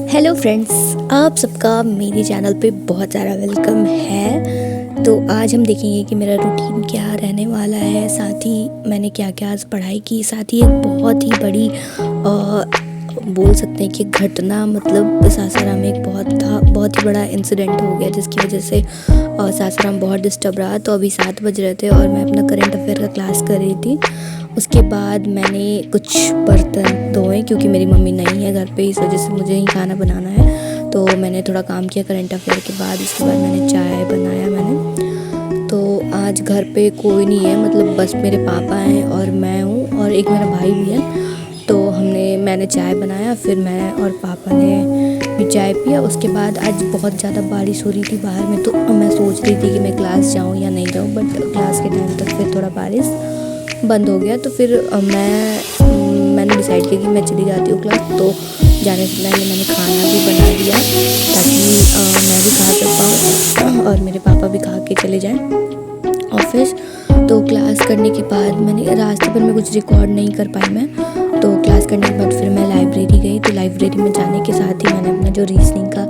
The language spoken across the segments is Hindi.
हेलो फ्रेंड्स, आप सबका मेरे चैनल पे बहुत सारा वेलकम है। तो आज हम देखेंगे कि मेरा रूटीन क्या रहने वाला है, साथ ही मैंने क्या क्या आज पढ़ाई की, साथ ही एक बहुत ही बड़ी बोल सकते हैं कि घटना, मतलब सासाराम में एक बहुत ही बड़ा इंसिडेंट हो गया जिसकी वजह से सासाराम बहुत डिस्टर्ब रहा। तो अभी 7 बज रहे थे और मैं अपना करंट अफेयर का क्लास कर रही थी। उसके बाद मैंने कुछ बर्तन धोए क्योंकि मेरी मम्मी नहीं है घर पे, इस वजह से मुझे ही खाना बनाना है। तो मैंने थोड़ा काम किया करंट अफेयर के बाद। उसके बाद मैंने चाय बनाया तो आज घर पे कोई नहीं है, मतलब बस मेरे पापा हैं और मैं हूँ और एक मेरा भाई भी है। तो मैंने चाय बनाया, फिर मैं और पापा ने भी चाय पिया। उसके बाद आज बहुत ज़्यादा बारिश हो रही थी बाहर में, तो मैं सोच रही थी कि मैं क्लास जाऊँ या नहीं जाऊँ, बट क्लास के टाइम तक फिर थोड़ा बारिश बंद हो गया। तो फिर मैंने डिसाइड किया कि मैं चली जाती हूँ क्लास। तो जाने से पहले मैंने खाना भी बना दिया ताकि मैं भी खा पाऊँ और मेरे पापा भी खा के चले जाएं ऑफिस। तो क्लास करने के बाद मैंने रास्ते पर मैं कुछ रिकॉर्ड नहीं कर पाई मैं। तो क्लास करने के बाद फिर मैं लाइब्रेरी गई। तो लाइब्रेरी में जाने के साथ ही मैंने अपना जो रीजनिंग का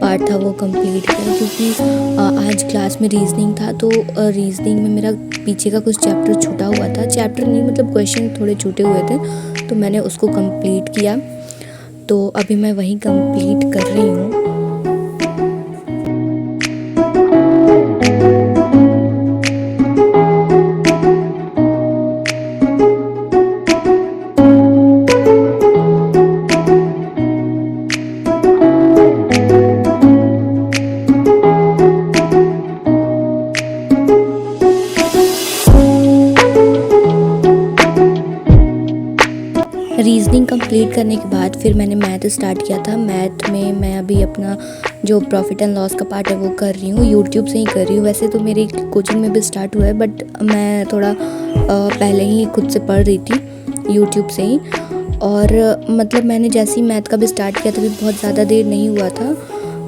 पार्ट था वो कंप्लीट किया, क्योंकि आज क्लास में रीजनिंग था। तो रीजनिंग में मेरा पीछे का कुछ चैप्टर छूटा हुआ था, चैप्टर नहीं मतलब क्वेश्चन थोड़े छूटे हुए थे, तो मैंने उसको कंप्लीट किया। तो अभी मैं वही कंप्लीट कर रही हूँ। रीजनिंग कंप्लीट करने के बाद फिर मैंने मैथ स्टार्ट किया था। मैथ में मैं अभी अपना जो प्रॉफिट एंड लॉस का पार्ट है वो कर रही हूँ, यूट्यूब से ही कर रही हूँ। वैसे तो मेरी कोचिंग में भी स्टार्ट हुआ है, बट मैं थोड़ा पहले ही खुद से पढ़ रही थी यूट्यूब से ही। और मतलब मैंने जैसे ही मैथ का भी स्टार्ट किया तभी बहुत ज़्यादा देर नहीं हुआ था,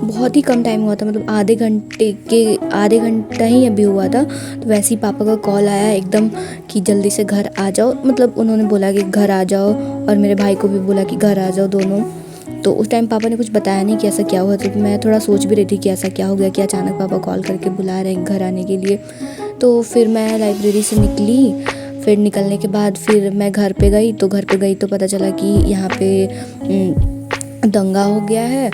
बहुत ही कम टाइम हुआ था, मतलब आधे घंटा ही अभी हुआ था। तो वैसे ही पापा का कॉल आया एकदम कि जल्दी से घर आ जाओ, मतलब उन्होंने बोला कि घर आ जाओ और मेरे भाई को भी बोला कि घर आ जाओ दोनों। तो उस टाइम पापा ने कुछ बताया नहीं कि ऐसा क्या हुआ, तो मैं थोड़ा सोच भी रही थी कि ऐसा क्या हो गया कि अचानक पापा कॉल करके बुला रहे हैं घर आने के लिए। तो फिर मैं लाइब्रेरी से निकली। फिर निकलने के बाद फिर मैं घर पे गई। तो घर पे गई तो पता चला कि यहाँ पे दंगा हो गया है।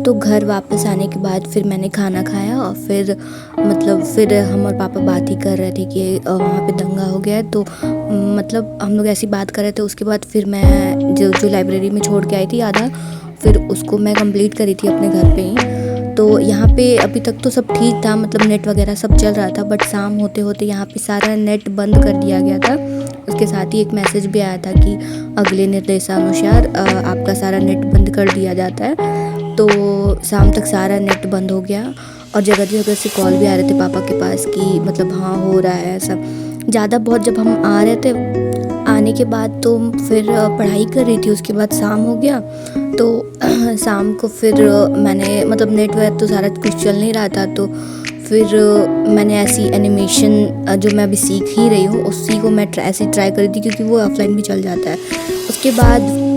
तो घर वापस आने के बाद फिर मैंने खाना खाया और फिर हम और पापा बात ही कर रहे थे कि वहाँ पे दंगा हो गया है। तो मतलब हम लोग ऐसी बात कर रहे थे। उसके बाद फिर मैं जो लाइब्रेरी में छोड़ के आई थी आधा, फिर उसको मैं कंप्लीट करी थी अपने घर पे ही। तो यहाँ पे अभी तक तो सब ठीक था, मतलब नेट वगैरह सब चल रहा था, बट शाम होते होते यहाँ पे सारा नेट बंद कर दिया गया था। उसके साथ ही एक मैसेज भी आया था कि अगले निर्देशानुसार आपका सारा नेट बंद कर दिया जाता है। तो शाम तक सारा नेट बंद हो गया और जगह जगह से कॉल भी आ रहे थे पापा के पास कि मतलब हाँ हो रहा है ऐसा। ज़्यादा बहुत जब हम आ रहे थे, आने के बाद तो फिर पढ़ाई कर रही थी। उसके बाद शाम हो गया तो शाम को फिर मैंने मतलब नेट वेट तो सारा कुछ चल नहीं रहा था। तो फिर मैंने ऐसी एनिमेशन जो मैं अभी सीख ही रही हूँ उसी को मैं ऐसे ट्राई कर रही थी, क्योंकि वो ऑफलाइन भी चल जाता है। उसके बाद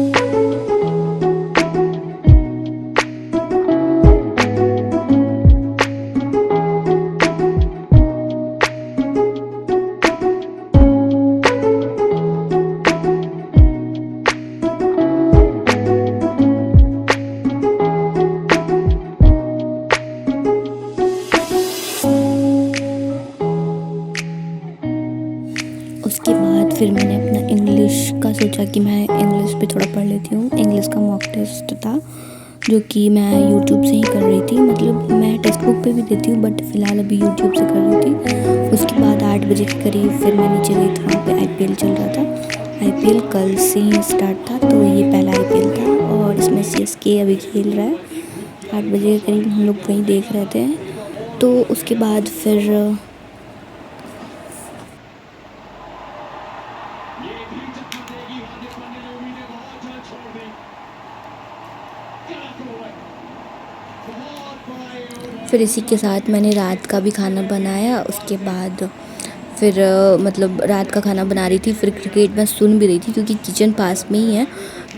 फिर मैंने अपना इंग्लिश का सोचा कि मैं इंग्लिश भी थोड़ा पढ़ लेती हूँ। इंग्लिश का मॉक टेस्ट था जो कि मैं यूट्यूब से ही कर रही थी, मतलब मैं टेक्स्ट बुक पे भी देती हूँ बट फ़िलहाल अभी यूट्यूब से कर रही थी। उसके बाद 8 बजे के करीब फिर मैं नीचे गई, तो वहाँ पे आईपीएल चल रहा था। आईपीएल कल से ही स्टार्ट था, तो ये पहला आईपीएल था और इसमें सीएसके अभी खेल रहा है। 8 बजे के करीब हम लोग वहीं देख रहे थे। तो उसके बाद फिर इसी के साथ मैंने रात का भी खाना बनाया। उसके बाद फिर मतलब रात का खाना बना रही थी, फिर क्रिकेट मैं सुन भी रही थी क्योंकि किचन पास में ही है,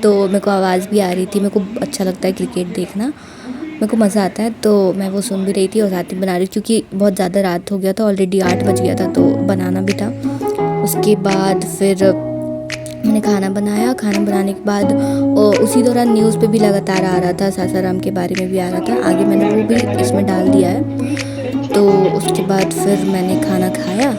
तो मेरे को आवाज़ भी आ रही थी। मेरे को अच्छा लगता है क्रिकेट देखना, मेरे को मज़ा आता है, तो मैं वो सुन भी रही थी और साथ ही बना रही थी क्योंकि बहुत ज़्यादा रात हो गया था, ऑलरेडी 8 बज गया था, तो बनाना भी था। उसके बाद फिर मैंने खाना बनाया। खाना बनाने के बाद उसी दौरान न्यूज़ पे भी लगातार आ रहा था, सासाराम के बारे में भी आ रहा था, आगे मैंने वो भी इसमें डाल दिया है। तो उसके बाद फिर मैंने खाना खाया।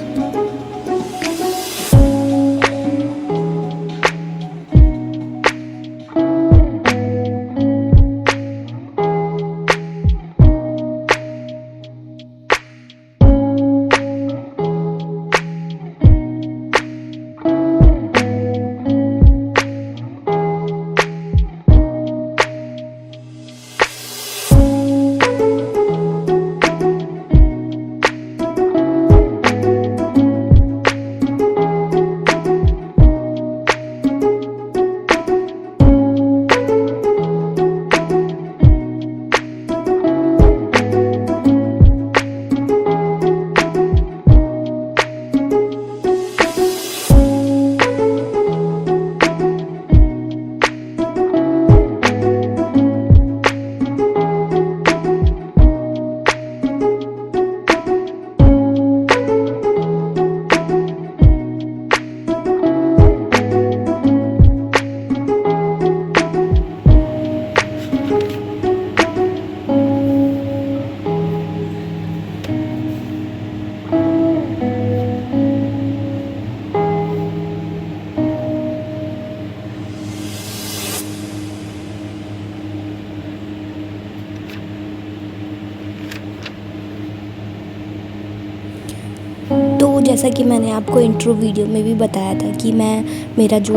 तो जैसा कि मैंने आपको इंट्रो वीडियो में भी बताया था कि मेरा जो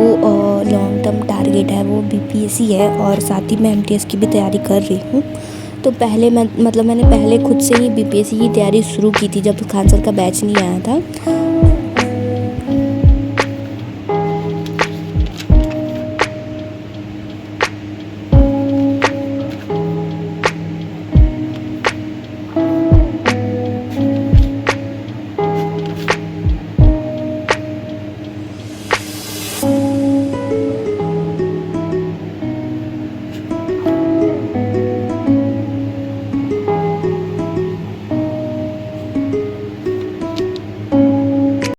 लॉन्ग टर्म टारगेट है वो बीपीएससी है और साथ ही मैं एमटीएस की भी तैयारी कर रही हूँ। तो पहले मैंने पहले खुद से ही बीपीएससी की तैयारी शुरू की थी जब खान सर का बैच नहीं आया था।